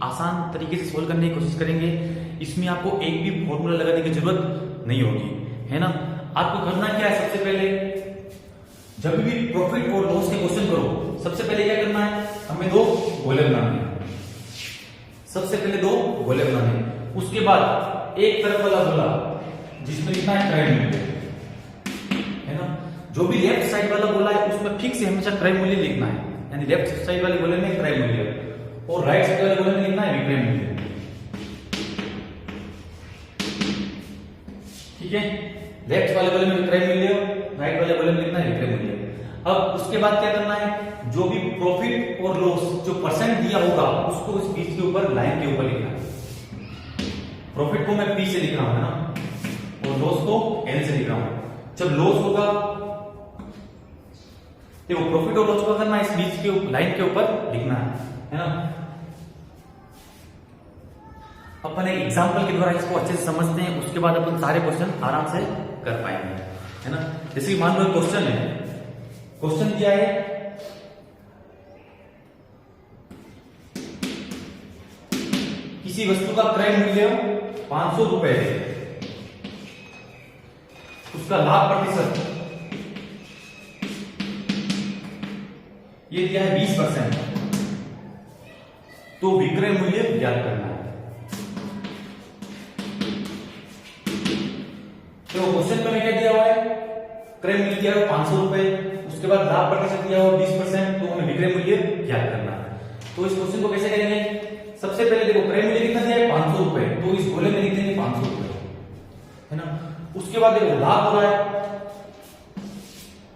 आसान तरीके से सोल्व करने की कोशिश करेंगे। इसमें आपको एक भी फॉर्मूला लगाने की जरूरत नहीं होगी, है ना। आपको करना क्या है, सबसे पहले जब भी प्रॉफिट और लॉस के क्वेश्चन करो, सबसे पहले क्या करना है, हमें दो गोले बनाने हैं। सबसे पहले दो गोले बनाने हैं, उसके बाद एक तरफ वाला गोला जिसमें लिखना है क्रय मूल्य, है ना। जो भी लेफ्ट साइड वाला गोला है उसमें फिक्स से हमेशा क्रय मूल्य लिखना है, यानी लेफ्ट साइड वाले गोले में क्रय मूल्य और राइट साइड वाले गोले में लिखना है विक्रय मूल्य। ठीक है, लेफ्ट वाले गोले में विक्रय मूल्य, राइट वाले गोले में लिखना है विक्रय मूल्य। अब उसके बाद क्या करना है, जो भी प्रॉफिट और लॉस जो परसेंट दिया होगा उसको इस बीच के ऊपर लाइन के ऊपर लिखना है। प्रॉफिट को मैं P से लिख रहा हूं, है ना, और लॉस को L से लिख रहा हूं। जब लॉस होगा, देखो प्रॉफिट और लॉस को करना इस बीच के लाइन के ऊपर लिखना है ना। अपन एक एग्जांपल के द्वारा इसको अच्छे से समझते हैं, उसके बाद अपन सारे क्वेश्चन आराम से कर पाएंगे, है ना। जैसे कि मान लो क्वेश्चन है, क्वेश्चन क्या है, किसी वस्तु का क्रय मूल्य 500 रुपए है, उसका लाभ प्रतिशत ये क्या है 20%, तो विक्रय मूल्य ज्ञात करना है। तो क्वेश्चन में क्या दिया हुआ है, क्रय मूल्य दिया हुआ 500 रुपए, उसके बाद लाभ प्रतिशत दिया हुआ 20%, तो हमें विक्रय मूल्य ज्ञात करना है। तो इस क्वेश्चन को कैसे करेंगे, सबसे पहले देखो क्रय मूल्य कितना दिया है 500 रुपए, तो इस गोले में लिख देंगे 500 रुपए, है ना। उसके बाद देखो लाभ हो रहा है,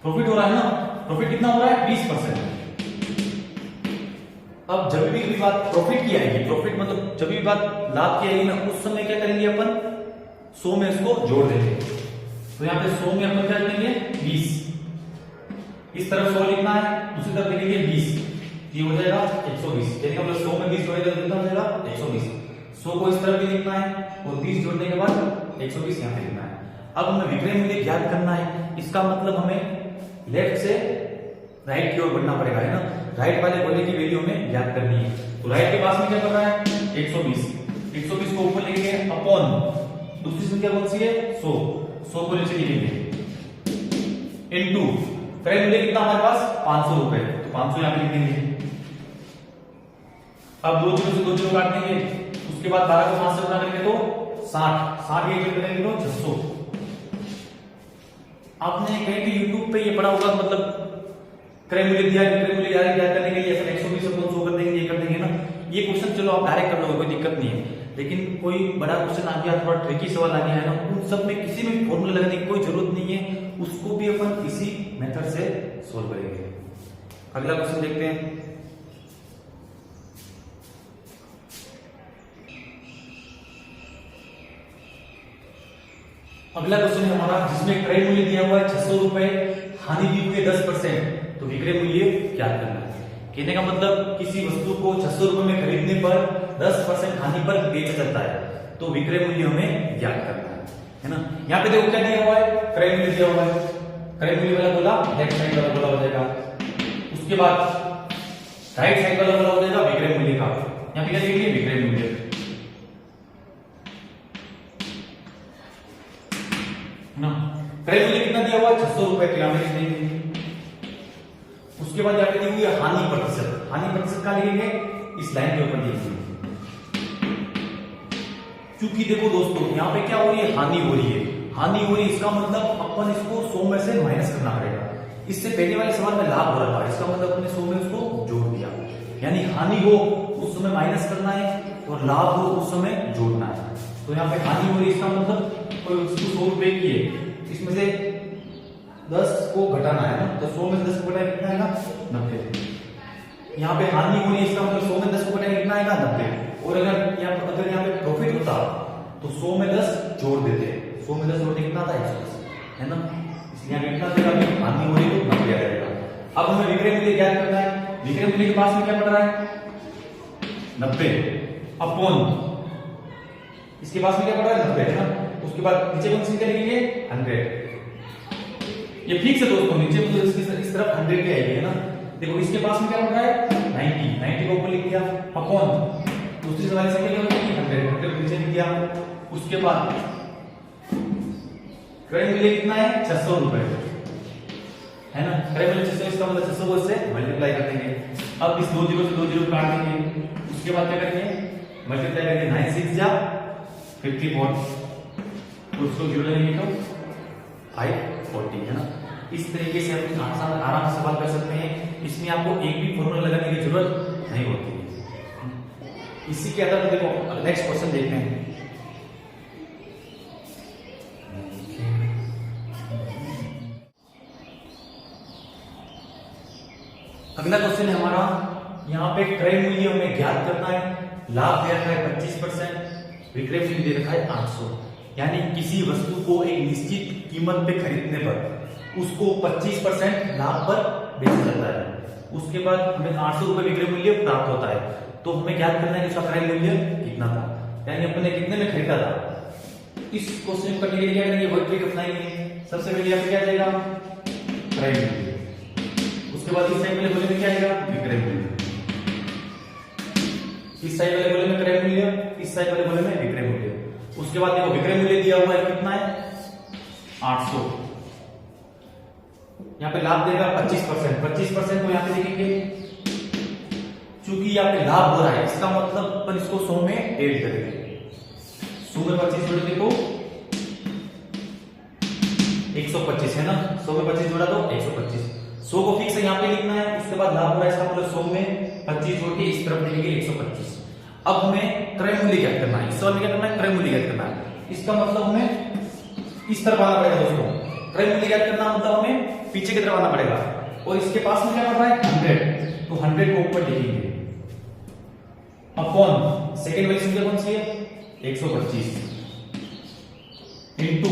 प्रॉफिट हो रहा है ना, प्रॉफिट कितना हो रहा है 20%। अब जब भी बात प्रॉफिट की आएगी, प्रॉफिट मतलब जब भी बात लाभ की आएगी ना, उस समय क्या करेंगे अपन 100 में इसको जोड़ देंगे। तो यहाँ पे 100 में अपन क्या करेंगे 20, इस तरफ 100 लिखना है, दूसरी तरफ लिखेंगे 20, ये हो जाएगा 120। यानी मतलब 100 में 20 जोड़ेगा तो कितना हो जाएगा 120। 100 को इस तरफ भी लिखना है और 20 जोड़ने के बाद 120 यहाँ पे लिखना है। अब हमें विक्रय मूल्य ज्ञात करना है, इसका मतलब हमें लेफ्ट से राइट की ओर बढ़ना पड़ेगा, है ना। राइट वाले गोले की वैल्यू हमें ज्ञात करनी है, तो राइट के पास में क्या कर रहा है 120, 120 को ऊपर लिखेंगे अपॉन दूसरी संख्या कौन सी है 100, 100 को नीचे लिखेंगे इनटू क्रय मूल्य कितना हमारे पास 500 रुपए, तो 500 यहां पे लिख देंगे। अब 2 जीरो से 2 जीरो काट देंगे, उसके बाद 12 को 5 से गुणा करेंगे तो 60, 60 के जोड़ करेंगे तो 600। आपने कहीं भी YouTube पे ये पढ़ा होगा, मतलब क्रय मूल्य दिया, विक्रय मूल्य ज्ञात करने के लिए ऐसा 120 से 100 कर देंगे, ये कर देंगे ना। ये क्वेश्चन चलो आप डायरेक्ट कर लोगे, कोई दिक्कत नहीं है। लेकिन कोई बड़ा क्वेश्चन आ गया, थोड़ा ट्रिकी सवाल आ गया है ना, उन सब में किसी में भी फॉर्मूला लगाने की कोई जरूरत नहीं है, उसको भी अपन इसी मेथड से सोल्व करेंगे। अगला क्वेश्चन देखते हैं। अगला क्वेश्चन है हमारा, जिसमें क्रय मूल्य दिया हुआ है 600 रुपए, हानि दी हुई है 10%, तो विक्रय मूल्य ज्ञात करना है। कहने का मतलब किसी वस्तु को 600 रुपए में खरीदने पर 10% हानि पर बेचा जाता है, तो विक्रय मूल्य हमें ज्ञात करना है ना। यहाँ पे देखो क्या दिया हुआ है, क्रय मूल्य दिया हुआ है, क्रय मूल्य वाला गोला लेफ्ट साइड वाला गोला हो जाएगा, उसके बाद राइट साइड वाला गोला हो जाएगा विक्रय मूल्य का। यहाँ पे क्या लिखेंगे विक्रय मूल्य, ना। क्रय मूल्य कितना दिया हुआ है 600 रुपए के, यहाँ पे लिख देंगे। उसके बाद यहाँ पे दी हुई है हानि प्रतिशत, हानि प्रतिशत का लिखेंगे इस लाइन के ऊपर लिखेंगे। क्योंकि देखो दोस्तों यहाँ पे क्या हो रही है, हानि हो रही है, हानि हो रही है, इसका मतलब अपन इसको 100 में से माइनस करना पड़ेगा। इससे पहले वाले सवाल में लाभ हो रहा था, इसका मतलब अपने 100 में उसको जोड़ दिया, यानी हानि हो उस समय माइनस करना है और लाभ हो उस समय जोड़ना है। तो यहाँ पे हानि हो रही है, इसका मतलब कोई वस्तु 100 रुपए की है, इसमें से 10 को घटाना है ना, तो 100 में 10 को घटाएं कितना आएगा 90। यहाँ पे हानि हो रही है, इसका मतलब 100 में 10 को घटाएं कितना आएगा 90। और अगर यहाँ पे प्रॉफिट होता तो 100 में 10 जोड़ देते, 100 में 10 जोड़ने कितना आता है 110, है ना। इसलिए यहाँ कितना देगा, हानि हो रही है तो 90 आ जाएगा। अब हमें विक्रय मूल्य ज्ञात करना है, विक्रय मूल्य के पास में क्या पड़ रहा है 90 अपॉन इसके पास में क्या पड़ रहा है 90, है ना। उसके बाद नीचे कौन सी संख्या लिखेंगे 100, ये फिक्स है दोस्तों, नीचे मतलब इस तरफ 100 के आएगी, है ना। देखो इसके पास में क्या पड़ रहा है 90, 90 को ऊपर लिख दिया अपॉन दूसरी वाली संख्या क्या होगी 100 नीचे लिख दिया। उसके बाद क्रय मूल्य कितना है 600 रुपए है ना। क्रय मूल्य 600, इसका मतलब 600 को इससे मल्टीप्लाई कर देंगे। अब इस 2 जीरो से 2 जीरो काट देंगे। उसके बाद क्या करेंगे मल्टीप्लाई करेंगे 9 6 जा 54, उसको जीरो लेंगे तो 540 है ना। इस तरीके से हम आराम से सवाल कर सकते हैं। इसमें आपको एक भी फॉर्मूला लगाने की जरूरत नहीं होती है। इसी के आधार पर देखो नेक्स्ट क्वेश्चन देखते हैं। अगला क्वेश्चन है हमारा, यहाँ पे क्रय मूल्य हमें ज्ञात करना है। लाभ दे रखा है 25%, विक्रय मूल्य दे रखा है 800। यानी किसी वस्तु को एक निश्चित कीमत पे खरीदने पर उसको 25% लाभ पर बेचा जाता है। उसके बाद हमें 800 रुपए विक्रय मूल्य प्राप्त होता है। तो हमें ज्ञात करना है कि उसका क्रय मूल्य कितना था, यानी अपने कितने में खरीदा था। इस क्वेश्चन को करने के लिए क्या करेंगे वही ट्रिक अपनाएंगे। सबसे पहले यहाँ पे क्या जाएगा क्रय मूल्य, उसके बाद इस साइड वाले गोले में क्या आएगा विक्रय मूल्य, इस साइड वाले गोले में क्रय मूल्य, इस साइड वाले गोले में विक्रय मूल्य। उसके बाद देखो विक्रय मूल्य दिया हुआ है कितना है 800। यहाँ पे लाभ देगा 25%, 25% को यहाँ पे देखेंगे। चूंकि यहाँ पे लाभ हो रहा है इसका मतलब अपन इसको 100 में ऐड करेंगे। 100 में 25 जोड़ेंगे तो 125 है ना। 100 में 25 जोड़ा तो 125। 100 को फिक्स यहाँ पे लिखना है। उसके बाद लाभ हो रहा है इसका मतलब 100 में 25 जोड़ के इस तरफ लिखेंगे 125। अब हमें क्रय मूल्य ज्ञात करना है। इस सवाल में क्या करना है क्रय मूल्य ज्ञात करना है। इसका मतलब हमें इस तरफ आना पड़ेगा दोस्तों। क्रय मूल्य ज्ञात करना मतलब हमें पीछे की तरफ आना पड़ेगा और इसके पास में क्या कर रहा है 100, तो 100 को ऊपर लिखेंगे अपॉन सेकंड वाली संख्या कौन सी है 125 इनटू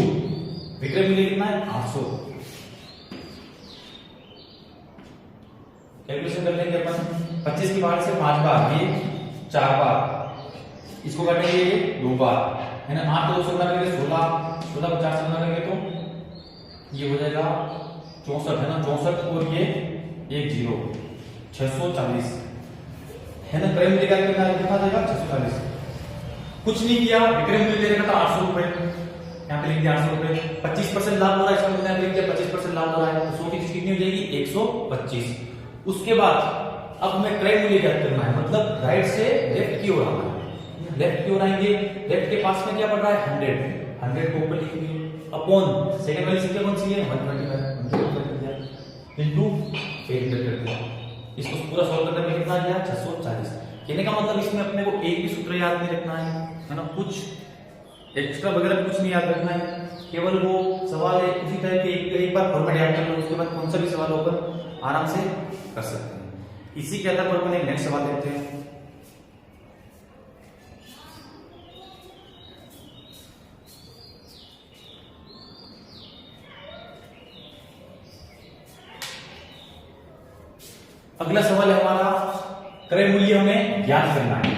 विक्रय मूल्य कितना है 800। कैलकुलेशन कर लेंगे अपन। 25 की बाहर से 5 बार, ये 4 बार, इसको काटेंगे ये 2 बार है ना। 8 को 2 से गुणा करेंगे 16, 16 को 4 से गुणा करेंगे तो ये हो जाएगा 64 है ना। 64 और ये 1 0 640 है ना। क्रय मूल्य कितना लिखा जाएगा 640। कुछ नहीं किया, विक्रय मूल्य दे रखा था 800 रुपए, यहाँ पे लिख दिया 800 रुपए। 25% लाभ हो रहा है इसका मतलब लिख दिया 25% लाभ हो रहा है। 100 की चीज कितनी हो जाएगी 125। उसके बाद अब हमें क्रय मूल्य ज्ञात करना है, मतलब राइट से लेफ्ट की ओर आना है। लेफ्ट की ओर आएंगे, लेफ्ट के पास में क्या पड़ रहा है 100, 100 को ऊपर लिखेंगे अपॉन सेकंड वाली संख्या कौन सी है 125 इनटू 800 कर दिया। इसको पूरा सॉल्व करने में कितना आ गया 640। कहने का मतलब इसमें अपने को एक भी सूत्र याद नहीं रखना है ना, कुछ एक्स्ट्रा वगैरह कुछ नहीं याद रखना है। केवल वो सवाल है उसी तरह के एक बार फॉर्मेट याद कर लो, उसके बाद कौन सा भी सवाल होकर आराम से कर सकते हैं। इसी के आधार पर अपन एक नेक्स्ट सवाल देखते हैं। अगला सवाल है हमारा क्रय मूल्य हमें ज्ञात करना है।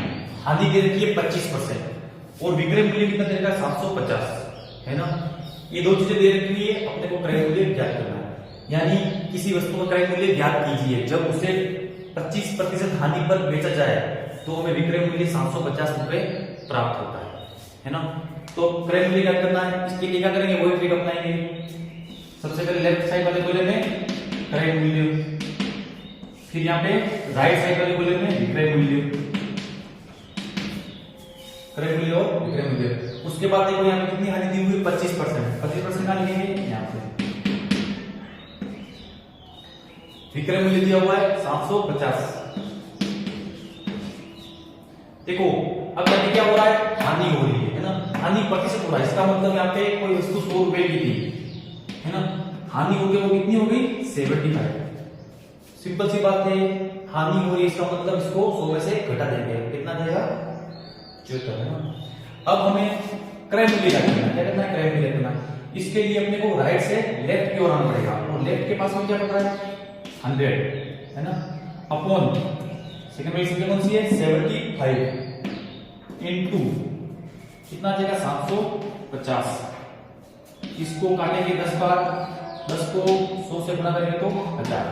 हानि दे रखी है 25% और विक्रय मूल्य कितना दे रखा है 750 है ना। ये दो चीजें दे रखी है, अपने को क्रय मूल्य ज्ञात करना है। यानी किसी वस्तु का क्रय मूल्य ज्ञात कीजिए, जब उसे 25% हानि पर बेचा जाए तो हमें विक्रय मूल्य 750 रुपए प्राप्त होता है ना। तो क्रय मूल्य ज्ञात करना है, इसके लिए क्या करेंगे वही ट्रिक अपनाएंगे। सबसे पहले लेफ्ट साइड वाले गोले में क्रय मूल्य, फिर यहाँ पे राइट साइड वाले गोले में विक्रय मूल्य, क्रय मूल्य और विक्रय मूल्य। उसके बाद देखो यहाँ पे कितनी हानि दी हुई है 25%। 25% कहां लिखेंगे यहाँ पे। विक्रय मूल्य दिया हुआ है 750। देखो अब यहाँ क्या हो रहा है हानि हो रही है ना। हानि प्रतिशत हो रहा है, इसका मतलब यहाँ पे कोई वस्तु 100 रुपए की थी है ना, हानि हो गई वो कितनी हो गई 75। सिंपल सी बात है, हानि हो रही है इसका मतलब इसको 100 में से घटा देंगे, कितना देगा 74 है ना। अब हमें क्रय मूल्य क्या करना है क्रय मूल्य करना है। इसके लिए अपने को राइट से लेफ्ट की ओर आना पड़ेगा और लेफ्ट के पास में क्या पड़ रहा है 100 है ना अपॉन सेकंड वाली संख्या कौन सी है 75 इनटू कितना आ जाएगा 750। इसको काटेंगे 10 बार, 10 को 100 से गुणा करेंगे तो 1000।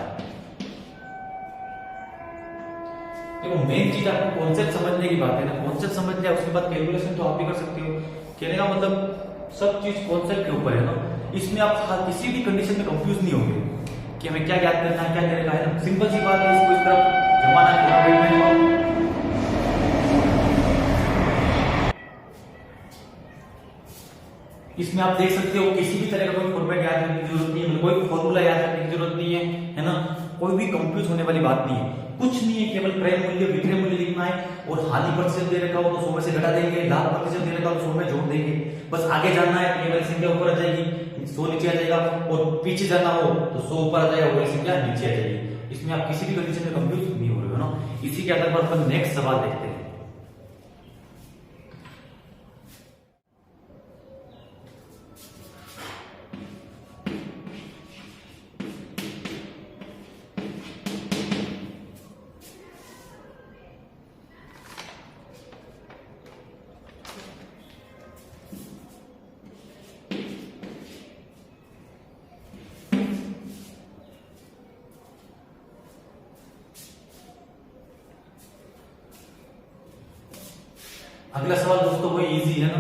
देखो मेन चीज आपको कॉन्सेप्ट समझने की बात है ना, कॉन्सेप्ट समझ लिया उसके बाद कैलकुलेशन तो आप भी कर सकते हो। कहने का मतलब सब चीज कॉन्सेप्ट के ऊपर है ना, इसमें आप किसी भी कंडीशन में कंफ्यूज नहीं होंगे कि हमें क्या ज्ञात करना है क्या करना है ना, सिंपल सी बात है, इसको इस तरफ जमाना है। इसमें आप देख सकते हो किसी भी तरह का कोई फॉर्मेट याद रखने की जरूरत नहीं है, कोई फॉर्मूला याद रखने की जरूरत नहीं है ना, कोई भी कंफ्यूज होने वाली बात नहीं है, कुछ नहीं है, केवल क्रय मूल्य विक्रय मूल्य लिखना है और हानि प्रतिशत दे रखा हो तो 100 में से घटा देंगे, लाभ प्रतिशत दे रखा हो तो 100 में जोड़ देंगे, बस आगे जाना है केवल संख्या ऊपर आ जाएगी 100 नीचे आ जाएगा, और पीछे जाना हो तो 100 ऊपर आ जाएगा वही संख्या नीचे आ जाएगी। इसमें आप किसी भी कंडीशन में कंफ्यूज नहीं हो रहे हो ना। इसी के आधार पर अपन नेक्स्ट सवाल देखते हैं। अगला सवाल दोस्तों वही इजी है ना,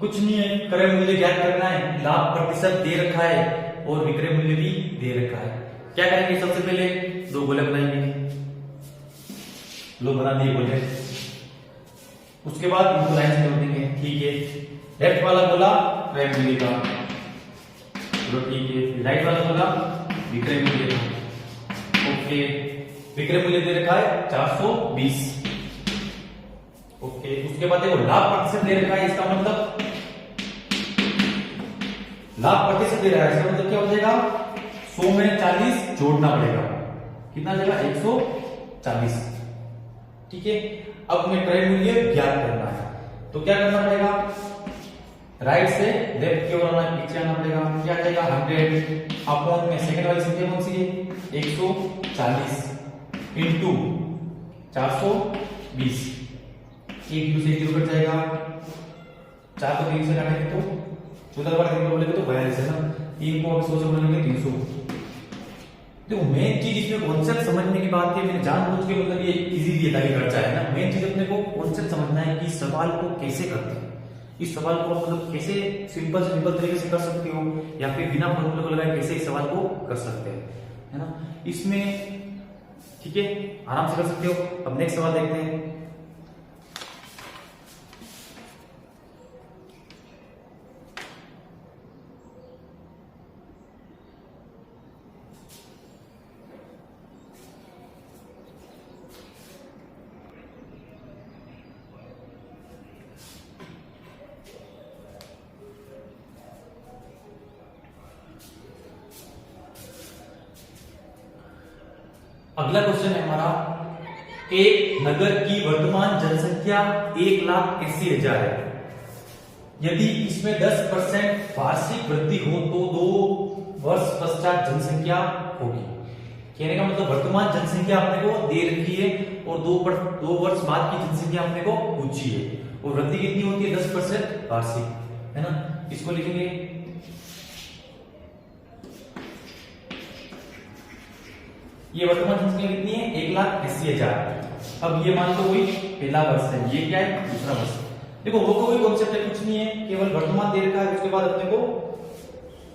कुछ नहीं है, क्रय मूल्य ज्ञात करना है, लाभ प्रतिशत दे रखा है और विक्रय मूल्य भी दे रखा है। क्या करेंगे, सबसे पहले दो गोले बनाएंगे, लो बना दिए गोले, उसके बाद इनको लाइन से जोड़ देंगे। ठीक है, लेफ्ट वाला गोला क्रय मूल्य का, चलो ठीक है, राइट वाला गोला विक्रय मूल्य का। ओके, विक्रय मूल्य दे रखा है 420। ओके, उसके बाद देखो लाभ प्रतिशत दे रखा है, इसका मतलब लाभ प्रतिशत दे रहा है, इसका मतलब क्या हो जाएगा, 100 में 40 जोड़ना पड़ेगा, कितना आ जाएगा 140। ठीक है, अब हमें क्रय मूल्य ज्ञात करना है, तो क्या करना पड़ेगा, राइट से लेफ्ट की ओर आना, पीछे आना पड़ेगा। क्या आ जाएगा 100 अपॉन में सेकंड वाली संख्या कौन सी है 140 इंटू 420, एक दूसरे जीरो कट जाएगा, 4 को 3 से काटेंगे तो 14 बार 3 बोलेंगे तो 42 है ना, 3 को 100 से बोलेंगे 300। देखो मेन चीज इसमें कॉन्सेप्ट समझने की बात है, मैंने जानबूझ के मतलब ये इजी दिया ताकि खर्चा है ना, मेन चीज अपने को कॉन्सेप्ट समझना है कि सवाल को कैसे करते हैं, इस सवाल को मतलब कैसे सिंपल तरीके से कर सकते हो या फिर बिना फॉर्मूले को लगाए कैसे इस सवाल को कर सकते हैं, है ना, इसमें ठीक है आराम से कर सकते हो। अब नेक्स्ट सवाल देखते हैं। अगला क्वेश्चन है हमारा, एक नगर की वर्तमान जनसंख्या 1,80,000 है, यदि इसमें 10% वार्षिक वृद्धि हो तो 2 वर्ष पश्चात जनसंख्या होगी। कहने का मतलब वर्तमान जनसंख्या अपने को दे रखी है और 2 वर्ष बाद की जनसंख्या अपने को पूछी है, और वृद्धि कितनी होती है 10% वार्षिक, है ना, इसको लिखेंगे ये वर्तमान जनसंख्या कितनी है 1,80,000। अब ये मान लो कोई पहला वर्ष है, ये क्या है दूसरा वर्ष। देखो वो कोई कॉन्सेप्ट है कुछ नहीं है, केवल वर्तमान दे रखा है, उसके बाद अपने को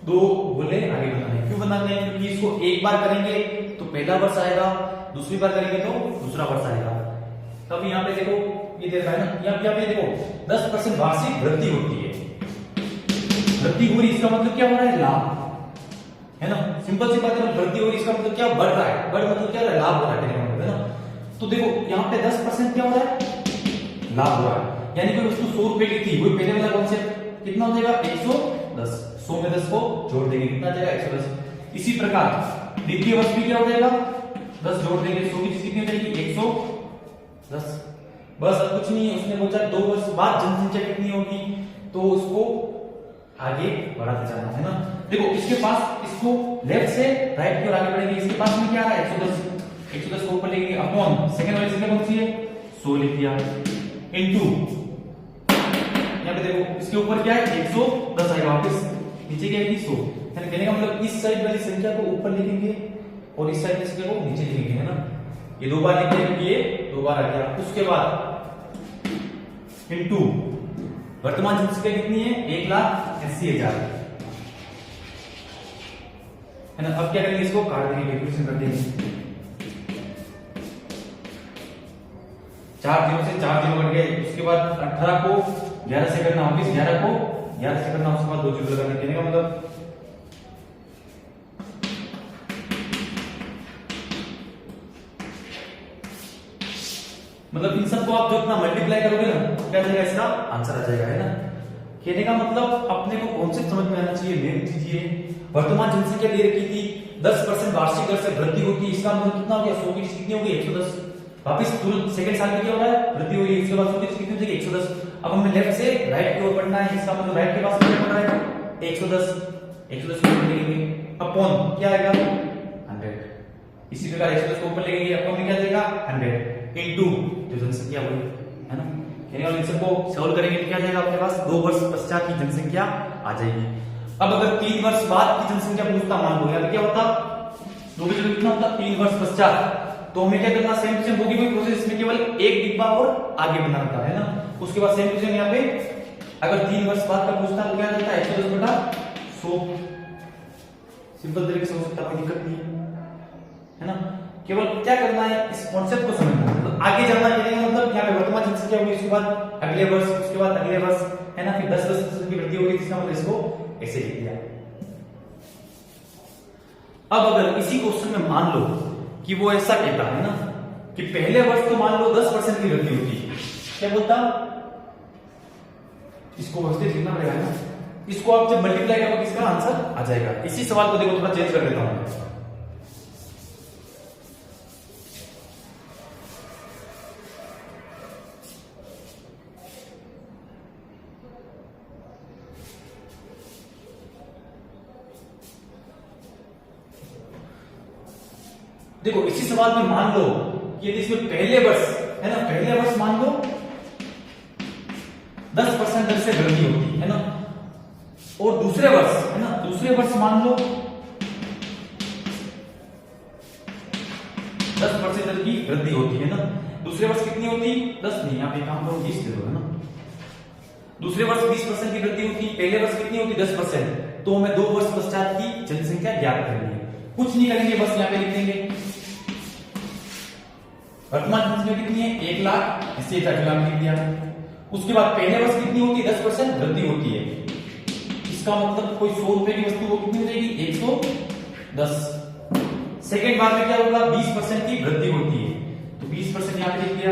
2 गोले आगे बनाने। क्यों बनाते हैं, क्योंकि इसको एक बार करेंगे तो पहला वर्ष आएगा, दूसरी बार करेंगे तो दूसरा वर्ष आएगा। तब यहाँ पे देखो ये दे रखा है ना, यहाँ पे देखो 10% वार्षिक वृद्धि होती है, वृद्धि हो रही, इसका मतलब क्या हो रहा है लाभ, है ना, सिंपल सी बात है, वृद्धि हो रही इसका मतलब क्या बढ़ रहा है, बढ़ मतलब क्या हो रहा है लाभ हो रहा है ना। तो देखो यहाँ पे 10% क्या हो रहा है लाभ हो रहा है, यानी कि उसको 100 रुपए की थी, वही पहले वाला कॉन्सेप्ट कितना हो जाएगा 110, 100 में 10 को जोड़ देंगे कितना जाएगा 110। इसी प्रकार द्वितीय वर्ष भी क्या हो जाएगा 10 जोड़ देंगे, 100 की चीज कितनी हो जाएगी 110। बस अब कुछ नहीं है, उसने पूछा 2 वर्ष बाद जनसंख्या कितनी होगी, तो उसको आगे बढ़ाते जाना है ना। देखो इसके पास इसको लेफ्ट से राइट की ओर आगे बढ़ेंगे, इसके पास में क्या आ रहा है 110 को ऊपर लेंगे अपॉन सेकंड वाली संख्या कौन सी है 100 लिख दिया इनटू यहाँ पे देखो इसके ऊपर क्या है 110 आएगा, वापस नीचे क्या है 100, यानी कहने का मतलब इस साइड वाली संख्या को ऊपर लिखेंगे और इस साइड वाली संख्या को नीचे लिखेंगे, है ना। ये 2 बार लिखते हैं क्योंकि ये 2 बार आ गया। उसके बाद इनटू वर्तमान जनसंख्या कितनी है 1,80,000 है ना। अब क्या करेंगे, इसको काट देंगे, कैलकुलेशन कर देंगे। 4 0 से 4 0 कट गए। उसके बाद 18 को 11 से करना, वापिस 11 को 11 से करना, उसके बाद 2 0 लगाने। कहने का मतलब इन सबको आप जो इतना मल्टीप्लाई करोगे ना, क्या जाएगा, इसका आंसर आ जाएगा, है ना। कहने का मतलब अपने को कॉन्सेप्ट समझ में आना चाहिए। मेन चीज ये, वर्तमान जनसंख्या दे रखी थी 10% वार्षिक दर से वृद्धि होती है। इसका मतलब कितना हो गया, 100 की चीज कितनी हो गई 110। वापिस तुरंत सेकंड साल में क्या हो रहा है, वृद्धि हो रही है। उसके बाद 100 की चीज कितनी हो जाएगी 110। अब हमें लेफ्ट से राइट की ओर बढ़ना है। इसका मतलब राइट के पास क्या बढ़ रहा है 110 को ऊपर लेंगे, अपॉन क्या आएगा 100। इसी प्रकार 110 को ऊपर लेंगे, अपॉन में क्या जाएगा 100 इनटू जो जनसंख्या हुई, है ना। यानी हम इन सबको सॉल्व करेंगे तो क्या जाएगा आपके पास, 2 वर्ष पश्चात की जनसंख्या आ जाएगी। अब अगर 3 वर्ष बाद की जनसंख्या पूछता, मान लो यहाँ क्या होता, कितना होता 3 वर्ष पश्चात, तो हमें क्या करना, सेम टू सेम होगी कोई प्रोसेस, इसमें केवल एक डिब्बा और आगे बनाना होता है ना। उसके बाद सेम टू सेम यहाँ पे अगर 3 वर्ष बाद का पूछता तो क्या जाता है 110 बटा 100। सिंपल तरीके से हो सकता है, कोई दिक्कत नहीं है ना। केवल क्या करना है, इस कॉन्सेप्ट को समझना है। तो आगे जाना चाहिए, मतलब यहाँ पे वर्तमान जनसंख्या होगी, उसके बाद अगले वर्ष, उसके बाद अगले वर्ष, है ना। फिर 10% की वृद्धि होगी, जिसका मतलब इसको ऐसे लिख दिया। अब अगर इसी क्वेश्चन में मान लो कि वो ऐसा कहता है ना कि पहले वर्ष तो मान लो 10% की वृद्धि होती है, क्या बोलता, इसको व्यवस्थित लिखना पड़ेगा ना। इसको आप जब मल्टीप्लाई करोगे इसका आंसर आ जाएगा। इसी सवाल को देखो, थोड़ा चेंज कर देता हूं। देखो इसी सवाल में मान लो कि यदि इसमें पहले वर्ष, है ना, पहले वर्ष मान लो 10% दर से वृद्धि होती है ना, और दूसरे वर्ष, है ना, दूसरे वर्ष मान लो 10% दर की वृद्धि होती है ना। दूसरे वर्ष कितनी होती, 10 नहीं, यहाँ पे काम करो 20 दे दो, है ना। दूसरे वर्ष 20% की वृद्धि होती, पहले वर्ष कितनी होती 10%, तो हमें 2 वर्ष पश्चात की जनसंख्या ज्ञात करनी है। कुछ नहीं करेंगे, बस यहाँ पे लिख देंगे वर्तमान जनसंख्या कितनी है 1,80,000 लिख दिया। उसके बाद पहले वर्ष कितनी होती है 10% वृद्धि होती है। इसका मतलब कोई 100 रुपए की वस्तु वो कितनी हो जाएगी 110। सेकेंड बार में क्या होगा 20% की वृद्धि होती है, तो 20% यहाँ पे लिख दिया।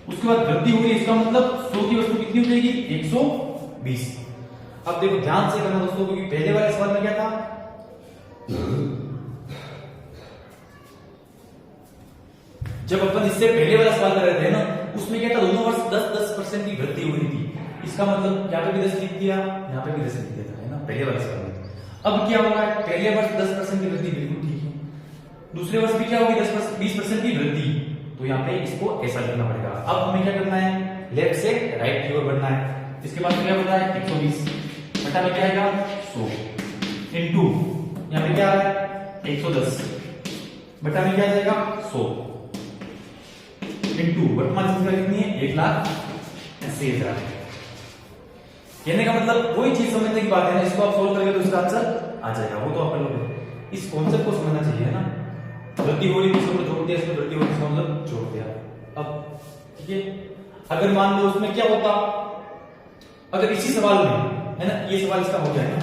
उसके बाद वृद्धि हो रही है, इसका मतलब 100 की वस्तु कितनी हो जाएगी 120। अब देखो ध्यान से करना दोस्तों, क्योंकि पहले वाले सवाल में क्या था, जब अपन इससे पहले वाला सवाल कर रहे थे ना, उसमें क्या था, दोनों वर्ष 10% की वृद्धि हो रही थी। इसका मतलब यहाँ पे भी 10 लिख दिया, यहाँ पे भी 10 लिख दिया था, है ना, पहले वाले सवाल में। अब क्या होगा, पहले वर्ष 10% की वृद्धि बिल्कुल ठीक है, दूसरे वर्ष भी क्या होगी 20% की वृद्धि, तो यहाँ पे इसको ऐसा लिखना पड़ेगा। अब हमें क्या करना है, लेफ्ट से राइट की ओर बढ़ना है। इसके बाद क्या होता है 120 बटा में क्या आएगा 100 इनटू यहाँ पे क्या आ रहा है 110 बटा में क्या आ जाएगा 100 इनटू वर्तमान संख्या कितनी है 1,80,000। कहने का मतलब वही चीज समझने की बात है ना, इसको आप सोल्व करेंगे तो इसका आंसर आ जाएगा, वो तो आप कर लोगे। इस कॉन्सेप्ट को समझना चाहिए ना, वृद्धि हो रही थी इसको जोड़ दिया, इसमें वृद्धि हो रही इसका मतलब जोड़ दिया। अब ठीक है, अगर मान लो उसमें क्या होता, अगर इसी सवाल में, है ना, ये सवाल इसका हो जाए ना,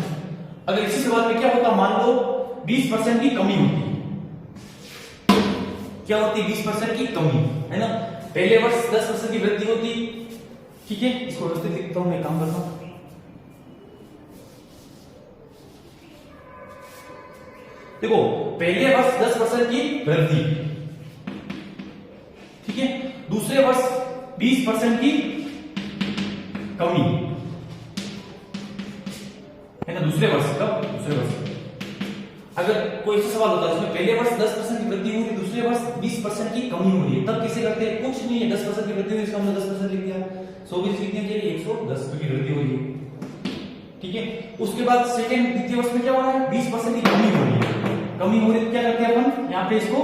अगर इसी सवाल में क्या होता, मान लो 20% की कमी होती, क्या होती 20% की कमी, है ना, पहले वर्ष 10% की वृद्धि होती, ठीक है। इसको व्यवस्थित लिखता हूं, मैं काम करता हूं। देखो पहले वर्ष 10% की वृद्धि, ठीक है, दूसरे वर्ष 20% की कमी, है ना, दूसरे वर्ष कब, दूसरे वर्ष अगर कोई ऐसा सवाल होता है जिसमें पहले वर्ष 10% की वृद्धि हो रही है, दूसरे वर्ष 20% की कमी हो रही है, तब किसे करते हैं, कुछ नहीं है, 10% की वृद्धि हुई, इसका हमने 10% लिख दिया, 120 लिखने के लिए 110 की वृद्धि हुई है, ठीक है। उसके बाद सेकंड द्वितीय वर्ष में क्या हो रहा है 20% की कमी हो रही है, कमी हो रही है, क्या करते हैं अपन यहाँ पे इसको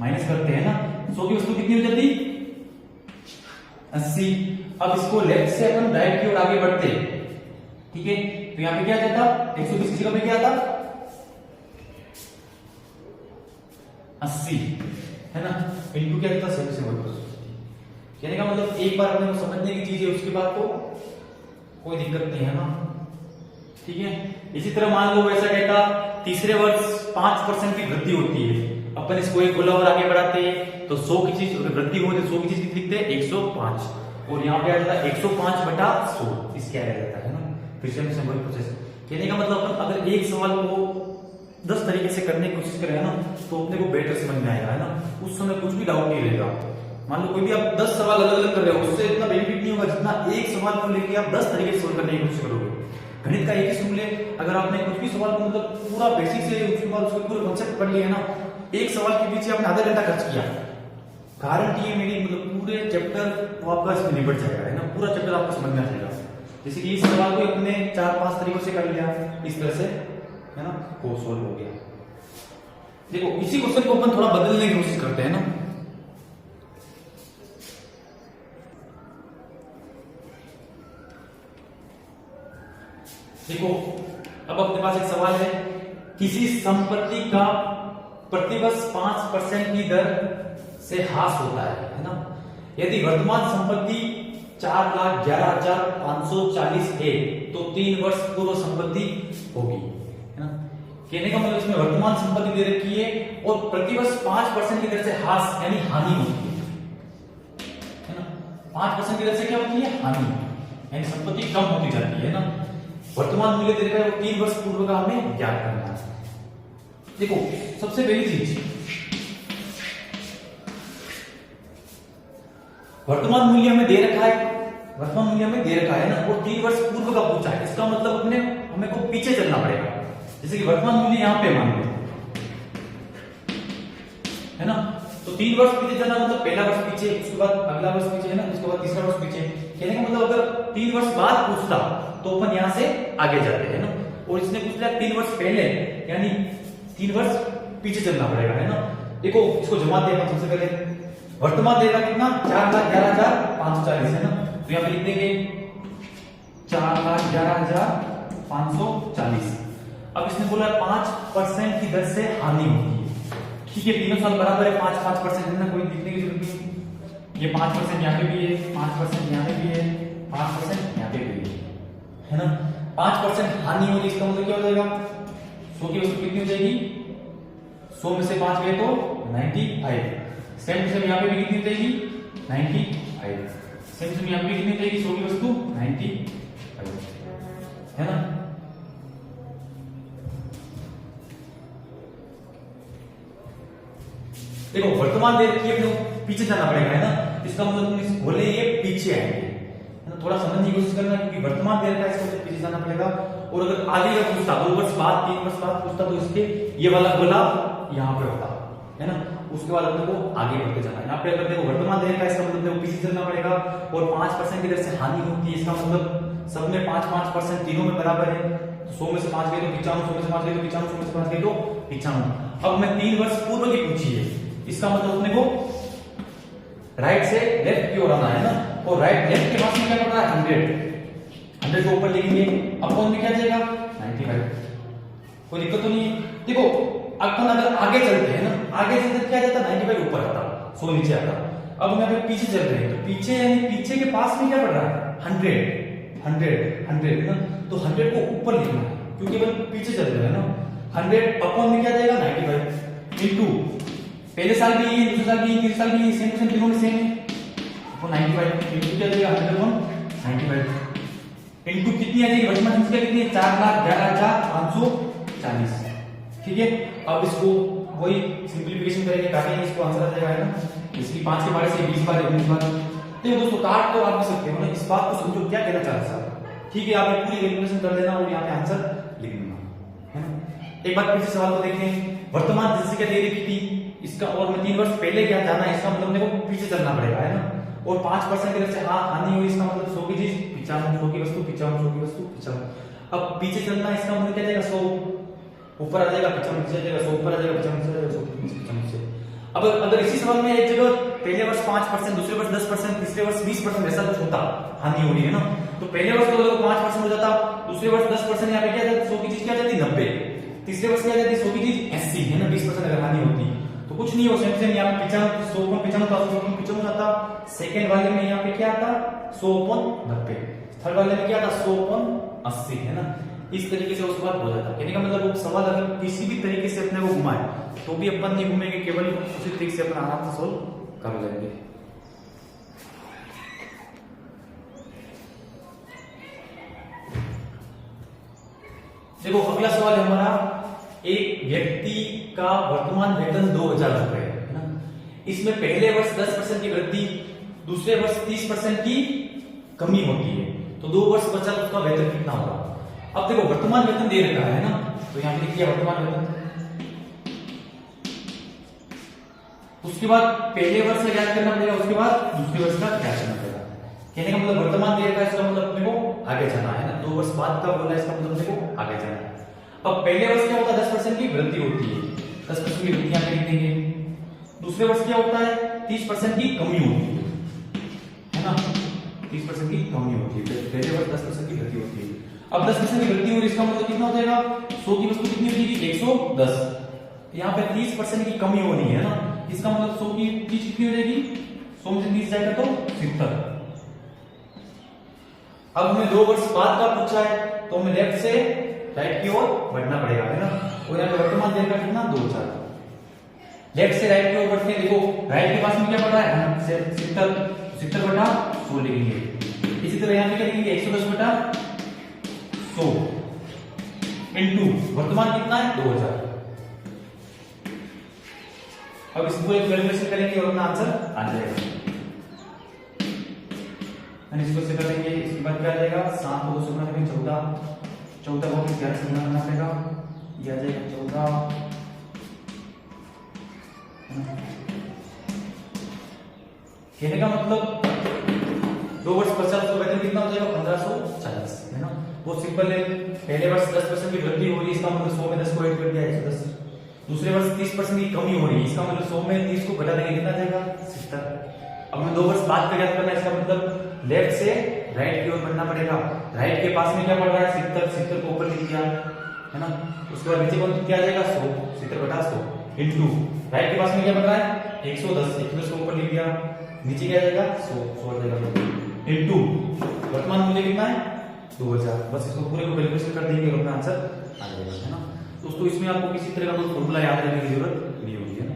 माइनस करते हैं ना, 100 की वस्तु कितनी हो जाती 80। अब इसको लेफ्ट से अपन राइट की ओर आगे बढ़ते हैं, ठीक है। तो यहाँ पे क्या आ जाता 120 की जगह पे क्या आता 80 है ना, इनटू क्या आता 77। कहने का मतलब एक बार अपने को समझने की चीज है, उसके बाद तो कोई दिक्कत नहीं है ना, ठीक है। इसी तरह मान लो वैसा कहता तीसरे वर्ष 5% की वृद्धि होती है, अपन इसको एक गोला और आगे बढ़ाते हैं तो 100 की चीज वृद्धि हो तो 100 की चीज लिखते हैं 105, और यहाँ पे आ जाता है 105 बटा 100, इसके आ जाता है ना। फिर से हम सिंपल प्रोसेस, कहने का मतलब अपन अगर एक सवाल को 10 तरीके से करने की कोशिश करें ना तो अपने को बेटर समझ में आएगा है ना, उस समय कुछ भी डाउट नहीं रहेगा। मान लो कोई भी आप 10 सवाल अलग अलग कर रहे हो, उससे इतना बेनिफिट नहीं होगा जितना एक सवाल को लेके आप 10 तरीके से सोल्व करने की कोशिश करोगे। गणित का एक ही सूत्र ले, अगर आपने कुछ भी सवाल को मतलब पूरा बेसिक से उसके बाद उसके पूरे कॉन्सेप्ट पढ़ लिया है ना, एक सवाल के पीछे आपने आधा घंटा खर्च किया, गारंटी है मेरी मतलब पूरे चैप्टर तो आपका इसमें निपट जाएगा है ना, पूरा चैप्टर आपको समझ में आ जाएगा। जैसे कि इस सवाल को अपने 4-5 तरीकों से कर लिया, इस तरह से है ना वो सोल्व हो गया। देखो इसी क्वेश्चन को अपन थोड़ा बदलने की कोशिश करते हैं ना, देखो अब अपने पास एक सवाल है, किसी संपत्ति का प्रतिवर्ष 5% की दर से ह्रास होता है ना, यदि वर्तमान संपत्ति 4,11,540 है तो 3 वर्ष पूर्व संपत्ति होगी, है ना। कहने का मतलब इसमें वर्तमान संपत्ति दे रखी है और प्रतिवर्ष 5% की दर से ह्रास यानी हानि होती है ना, 5% की दर से क्या होती है हानि, यानी संपत्ति कम होती जाती है ना। वर्तमान मूल्य दे रखा है वो 3 वर्ष पूर्व का हमें ज्ञात करना है। देखो सबसे पहली चीज, वर्तमान मूल्य हमें दे रखा है, वर्तमान मूल्य हमें दे रखा है ना, वो 3 वर्ष पूर्व का पूछा है, इसका मतलब अपने हमें को पीछे चलना पड़ेगा। जैसे कि वर्तमान मूल्य यहां पे मान लो है ना, तो 3 वर्ष पीछे चलना मतलब पहला वर्ष पीछे, उसके बाद अगला वर्ष पीछे है ना, उसके बाद तीसरा वर्ष पीछे। कहने का मतलब अगर 3 वर्ष बाद पूछता तो अपन यहां से आगे जाते हैं ना, और इसने पूछ लिया 3 वर्ष पहले यानी 3 वर्ष पीछे चलना पड़ेगा है ना। देखो इसको जमा देगा सबसे पहले, वर्तमान देगा कितना 4,11,540 है ना, तो यहाँ पे लिख देंगे 4,11,540। अब इसने बोला 5% की दर से हानि होती है, ठीक है, तीनों साल बराबर है, 5-5% है ना, कोई लिखने की जरूरत नहीं। ये 5% यहाँ पे भी है, 5% यहाँ पे भी है, 5% यहाँ पे भी है ना। 5% हानि होगी, इसका मतलब क्या हो जाएगा 100 की वस्तु कितनी हो जाएगी 100 में से 5 गए तो 95। सेम टू सेम यहाँ पे भी कितनी हो जाएगी 95, सेम टू सेम यहाँ पे कितनी हो जाएगी 100 की वस्तु 95 है ना। देखो वर्तमान दे रखी है, पीछे जाना पड़ेगा है ना, इसका मतलब बोले ये पीछे आएंगे है ना, थोड़ा समझने की कोशिश करना, क्योंकि वर्तमान दे रखा है इसका मतलब पीछे जाना पड़ेगा। और अगर आगे का पूछता 2 वर्ष बाद 3 वर्ष बाद पूछता तो इसके ये वाला गोला यहाँ पे होता है ना, उसके बाद अपने को आगे बढ़ते जाना है। यहाँ पे अगर देखो वर्तमान दे रखा है इसका मतलब पीछे चलना पड़ेगा, और 5% की दर से हानि होती है, इसका मतलब सब में 5-5% तीनों में बराबर है, 100 में से 5 गए तो 95, 100 में से 5 गए तो 95, 100 में से 5 गए तो 95। अब मैं 3 वर्ष पूर्व की पूछी है, इसका मतलब अपने को राइट से लेफ्ट की ओर आना है ना, और राइट लेफ्ट के पास में क्या पड़ रहा है 100 को ऊपर लिखेंगे, अपॉन में क्या जाएगा 95, कोई दिक्कत तो नहीं है। देखो अपन अगर आगे चलते हैं ना, आगे चलते क्या जाता 95 ऊपर आता, 100 नीचे आता। अब हम यहाँ पे पीछे चल रहे हैं, तो पीछे यानी पीछे के पास में क्या पड़ रहा है 100 ना, तो 100 को ऊपर लिखना है क्योंकि अपन पीछे चल रहे हैं ना। 100 अपॉन में क्या जाएगा 95 इनटू पहले साल भी ये, दूसरे साल भी, तीसरे साल भी सेम सेम, तीनों में सेम है, तो 95 इनटू क्या जाएगा 100/95 इनटू कितनी आ जाएगी वर्तमान संख्या कितनी है 4,11,540, ठीक है। अब इसको वही सिंपलीफिकेशन करेंगे, काटेंगे, इसको आंसर आ जाएगा है ना, इसकी 5 के बारे से 20 बार 19 बार। देखो दोस्तों काट तो आप भी सकते हो ना, इस बात को समझो क्या कहना चाह रहा है, ठीक है। आपने पूरी कैलकुलेशन कर लेना और यहाँ पे आंसर लिख देना है ना। एक बार फिर से सवाल को देखें, वर्तमान संख्या दे रखी थी, इसका और मैं 3 वर्ष पहले क्या जाना है, इसका मतलब मेरे को पीछे चलना पड़ेगा है ना, और 5% की दर से हानि हुई, इसका मतलब 100 की चीज 95, 100 की वस्तु 95, 100 की वस्तु 95। अब पीछे चलना है, इसका मतलब क्या जाएगा 100 ऊपर आ जाएगा, 95 नीचे आ जाएगा, 100 ऊपर आ जाएगा, 95 नीचे आ जाएगा, 100 नीचे 95 नीचे। अब अगर इसी सवाल में एक जगह पहले वर्ष 5%, दूसरे वर्ष 10%, तीसरे वर्ष 20% ऐसा कुछ होता, हानि हो रही है ना, तो पहले वर्ष तो 5% हो जाता, दूसरे वर्ष 10%, यहाँ पे क्या जाती 100 की चीज क्या जाती 90, तीसरे वर्ष क्या जाती 100 की चीज 80 है ना, 20% अगर हानि होती तो कुछ नहीं हो सकता। यहाँ पे 95 आता, सेकंड वाले में यहाँ पे क्या आता 100/90, थर्ड वाले में क्या आता 100/80 है ना। इस तरीके से उसके बाद हो जाता। कहने का मतलब वो सवाल अगर किसी भी तरीके से अपने को घुमाए तो भी अपन नहीं घूमेंगे, केवल उसी तरीके से अपन आराम से सोल्व कर लेंगे। देखो अगला सवाल है हमारा, एक व्यक्ति का वर्तमान वेतन 2000 रुपए है ना, इसमें पहले वर्ष 10% की वृद्धि, दूसरे वर्ष 30% की कमी होती है, तो 2 वर्ष बचा तो उसका वेतन कितना होगा। अब देखो वर्तमान वेतन दे रखा है ना, तो यहां पे लिखिए वर्तमान वेतन, उसके बाद पहले वर्ष का ज्ञात करना पड़ेगा, उसके बाद दूसरे वर्ष का ज्ञात करना पड़ेगा। कहने का मतलब वर्तमान दे रखा है, इसका मतलब अपने को आगे जाना है ना, 2 वर्ष बाद का बोला है, इसका मतलब अपने को आगे जाना है। अब पहले वर्ष क्या होता है 10% की वृद्धि होती है, 10% की वृद्धि यहां पे लिख देंगे। दूसरे वर्ष क्या होता है 30% की कमी होती है ना, 30% की कमी होती है, पहले वर्ष 10% की वृद्धि होती है। अब 10% की वृद्धि हो रही, इसका मतलब कितना हो जाएगा, 100 की वस्तु कितनी हो जाएगी 110, यहाँ पे 30% की कमी हो रही है ना, इसका मतलब 100 की चीज कितनी हो जाएगी, 100 में से 30 जाएगा तो 70। अब हमें 2 वर्ष बाद का पूछा है, तो हमें लेफ्ट से राइट की ओर बढ़ना पड़ेगा है ना, और यहाँ पे वर्तमान देर का कितना 2000, लेफ्ट से राइट की ओर बढ़ते हैं। देखो राइट के पास में क्या पड़ रहा है 70, 70/100 लिखेंगे। इसी तरह यहाँ पे क्या लिखेंगे 110/100 इनटू वर्तमान कितना है 2000। अब इसको एक कैलकुलेशन करेंगे और अपना आंसर आ जाएगा। इसको से करेंगे, इसके बाद क्या आ जाएगा 7 को 2 से गुणा करेंगे 14, 14 को 11 से गुणा करना पड़ेगा, ये आ जाएगा 14। कहने का मतलब 2 वर्ष 50 तो वेतन कितना हो जाएगा 1540 है ना, वो सिंपल है। पहले वर्ष 10% की वृद्धि हो रही है, इसका मतलब 100 में 10 को ऐड कर दिया 110। दूसरे वर्ष 30% की कमी हो रही है, इसका मतलब 100 में 30 को घटा देंगे कितना जाएगा 70। अब हमें 2 वर्ष बाद का ज्ञात करना है, इसका मतलब लेफ्ट से राइट की ओर बढ़ना पड़ेगा। राइट के पास में क्या पड़ रहा है 70, 70 को ऊपर लिख दिया है ना, उसके बाद नीचे कौन क्या आ जाएगा 100, 70/100 इनटू राइट के पास में क्या पड़ रहा है 110, 110 को ऊपर लिख दिया, नीचे क्या आ जाएगा 100, 100 आ जाएगा इनटू वर्तमान मूल्य कितना है 2000। बस इसको पूरे को कैलकुलेशन कर देंगे और अपना आंसर आ जाएगा है ना। दोस्तों इसमें आपको किसी तरह का कोई फॉर्मूला याद रखने की जरूरत नहीं होगी है।